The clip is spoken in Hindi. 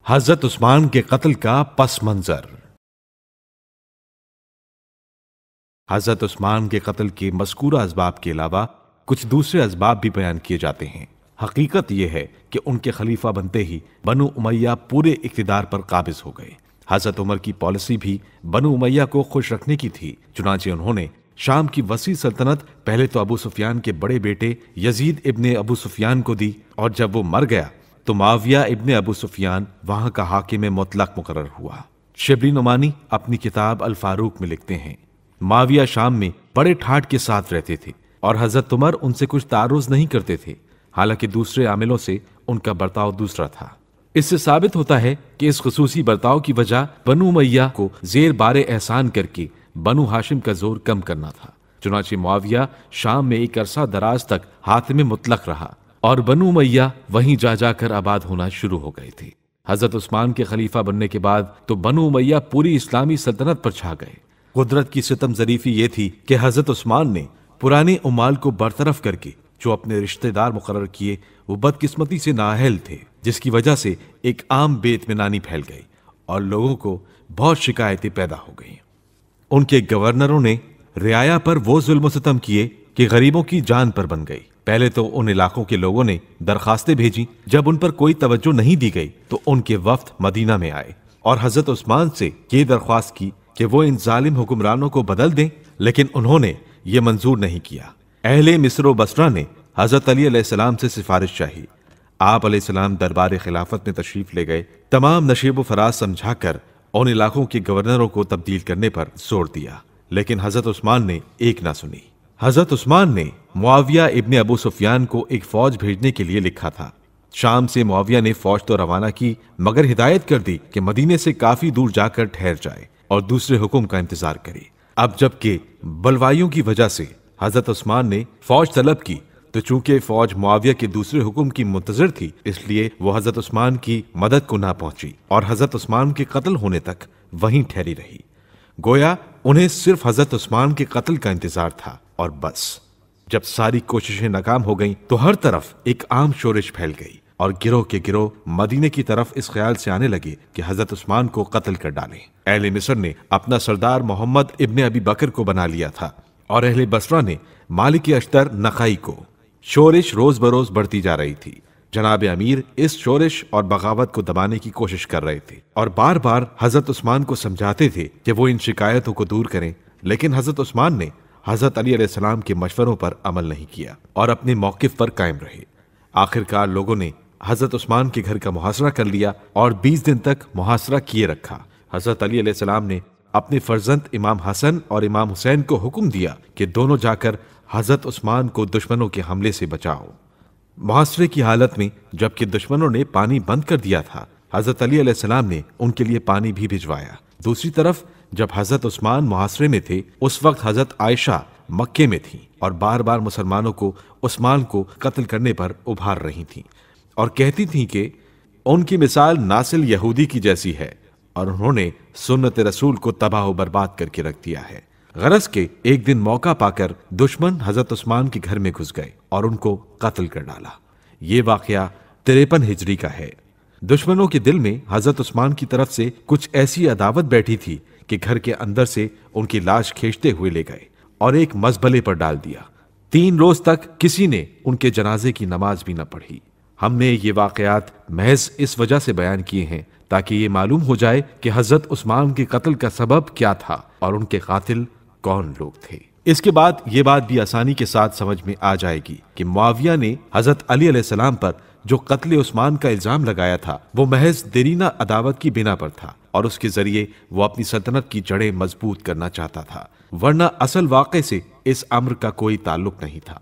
हजरत उस्मान के कत्ल का पस मंजर। हजरत उस्मान के कत्ल के मज़कूरा असबाब के अलावा कुछ दूसरे असबाब भी बयान किए जाते हैं। हकीकत यह है कि उनके खलीफा बनते ही बनु उमैया पूरे इक़्तिदार पर काबिज हो गए। हजरत उमर की पॉलिसी भी बनु उमैया को खुश रखने की थी। चुनांचे उन्होंने शाम की वसी सल्तनत पहले तो अबू सुफियान के बड़े बेटे यजीद इब्ने अबू सुफियान को दी, और जब वो मर गया तो मुआविया इब्ने अबू सुफियान वहां का हाकिम मुतलक मुकर्रर हुआ। शिबली नुमानी अपनी किताब अल फारूक में लिखते हैं, मुआविया शाम में बड़े ठाठ के साथ रहते थे और हजरत उमर उनसे कुछ तारुज नहीं करते थे, हालांकि दूसरे आमिलों से उनका बर्ताव दूसरा था। इससे साबित होता है कि इस खुसूसी बर्ताव की वजह बनु उमैया को जेर बारे एहसान करके बनु हाशिम का जोर कम करना था। चुनांचे मुआविया शाम में एक अरसा दराज तक हातिम मुतलक रहा और बनु उमैया वहीं जा जाकर आबाद होना शुरू हो गए थे। हजरत उस्मान के खलीफा बनने के बाद तो बनु उमैया पूरी इस्लामी सल्तनत पर छा गए। कुदरत की सितम ज़रीफी ये थी कि हजरत उस्मान ने पुराने उमाल को बरतरफ करके जो अपने रिश्तेदार मुकर्रर किए वो बदकिस्मती से नाअहल थे, जिसकी वजह से एक आम बेइत्मीनानी फैल गई और लोगों को बहुत शिकायतें पैदा हो गई। उनके गवर्नरों ने रियाया पर वो जुल्म सितम किए कि गरीबों की जान पर बन गई। पहले तो उन इलाकों के लोगों ने दरखास्तें भेजी, जब उन पर कोई तवज्जो नहीं दी गई तो उनके वफ्द मदीना में आए और हजरत उस्मान से ये दरख्वास्त की कि वो इन जालिम हुक्मरानों को बदल दें, लेकिन उन्होंने ये मंजूर नहीं किया। अहले मिस्र व बसरा ने हजरत अली अलैहिस्सलाम से सिफारिश चाही। आप अलैहिस्सलाम दरबार खिलाफत में तशरीफ ले गए, तमाम नशीब व फराज समझाकर उन इलाकों के गवर्नरों को तब्दील करने पर जोर दिया, लेकिन हजरत उस्मान ने एक ना सुनी। हजरत उस्मान ने मुआविया इब्ने अबू सुफियान को एक फौज भेजने के लिए लिखा था। शाम से मुआविया ने फौज तो रवाना की, मगर हिदायत कर दी कि मदीने से काफी दूर जाकर ठहर जाए और दूसरे हुक्म का इंतजार करे। अब जबकि बलवाइयों की वजह से हजरत उस्मान ने फौज तलब की, तो चूंकि फौज मुआविया के दूसरे हुक्म की मुंतजर थी, इसलिए वो हजरत उस्मान की मदद को ना पहुंची और हजरत उस्मान के कत्ल होने तक वहीं ठहरी रही। गोया उन्हें सिर्फ हजरत उस्मान के कत्ल का इंतजार था और बस। जब सारी कोशिशें नाकाम हो गईं, तो हर तरफ एक आम शोरिश फैल गई और गिरोह के गिरोह मदीने की तरफ इस ख्याल से आने लगे कि हजरत उस्मान को कत्ल कर डालें। अहले मिस्र ने अपना सरदार मोहम्मद इब्ने अबी बकर को बना लिया था और अहले बसरा ने मालिक अश्तर नखाई को। शोरिश रोज बरोज बढ़ती जा रही थी। जनाब अमीर इस शोरिश और बगावत को दबाने की कोशिश कर रहे थे और बार बार हजरत उस्मान को समझाते थे कि वो इन शिकायतों को दूर करें, लेकिन हजरत उस्मान ने हजरत अली अलैहिस्सलाम के मशवरों पर अमल नहीं किया और अपने मौकिफ पर कायम रहे। आखिरकार लोगों ने हजरत उस्मान के घर का मुहासरा कर लिया और 20 दिन तक मुहासरा किए रखा। हजरत अली अलैहिस्सलाम ने अपने फर्जंद इमाम हसन और इमाम हुसैन को हुक्म दिया कि दोनों जाकर हजरत उस्मान को दुश्मनों के हमले से बचाओ। मुहासरे की हालत में जबकि दुश्मनों ने पानी बंद कर दिया था, हजरत अली अलैहिस्सलाम ने उनके लिए पानी भी भिजवाया। दूसरी तरफ जब हजरत उस्मान मुहासरे में थे, उस वक्त हजरत आयशा मक्के में थी और बार बार मुसलमानों को उस्मान को कत्ल करने पर उभार रही थीं और कहती थीं कि उनकी मिसाल नासिल यहूदी की जैसी है और उन्होंने सुन्नत रसूल को तबाह बर्बाद करके रख दिया है। गरज के एक दिन मौका पाकर दुश्मन हजरत उस्मान के घर में घुस गए और उनको कत्ल कर डाला। ये वाकया 53 हिजरी का है। दुश्मनों के दिल में हजरत उस्मान की तरफ से कुछ ऐसी अदावत बैठी थी कि घर के अंदर से उनकी लाश खींचते हुए ले गए और एक मजबले पर डाल दिया। 3 रोज तक किसी ने उनके जनाजे की नमाज भी न पढ़ी। हमने ये वाकयात महज इस वजह से बयान किए हैं ताकि ये मालूम हो जाए कि हजरत उस्मान के कत्ल का सबब क्या था और उनके कातिल कौन लोग थे। इसके बाद ये बात भी आसानी के साथ समझ में आ जाएगी कि मुआविया ने हजरत अली अलैहिस्सलाम पर जो कत्ल उस्मान का इल्जाम लगाया था वो महज देरीना अदावत की बिना पर था और उसके जरिए वो अपनी सल्तनत की जड़ें मजबूत करना चाहता था, वरना असल वाक़े से इस अम्र का कोई ताल्लुक नहीं था।